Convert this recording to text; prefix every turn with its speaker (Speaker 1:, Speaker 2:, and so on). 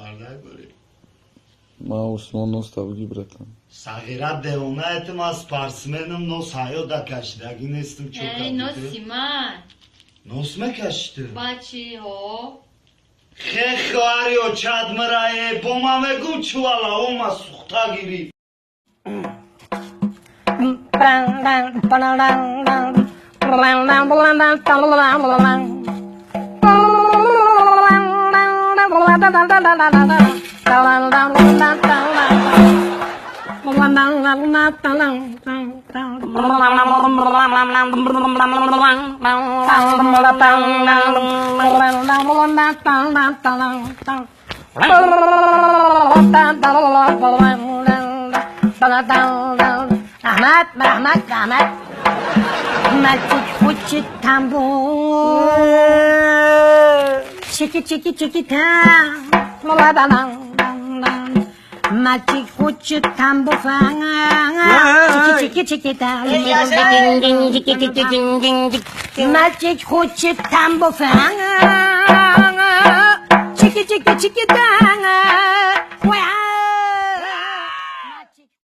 Speaker 1: Barda göre.
Speaker 2: Ma Osman nostav gibretan.
Speaker 1: Sagira deona etim az parsmenim nos hayo da kaşdagi nestim çok
Speaker 3: Ey Nosiman.
Speaker 1: Nos me kaştı?
Speaker 3: Bachi ho.
Speaker 1: Xexario çadmıraye bomame guçvala oma suxta giri.
Speaker 4: Ahmet. Maçı tambu. Çiki tam. Maçı tambu fanga. Çiki tam. Maçı tambu fanga. Çiki tam.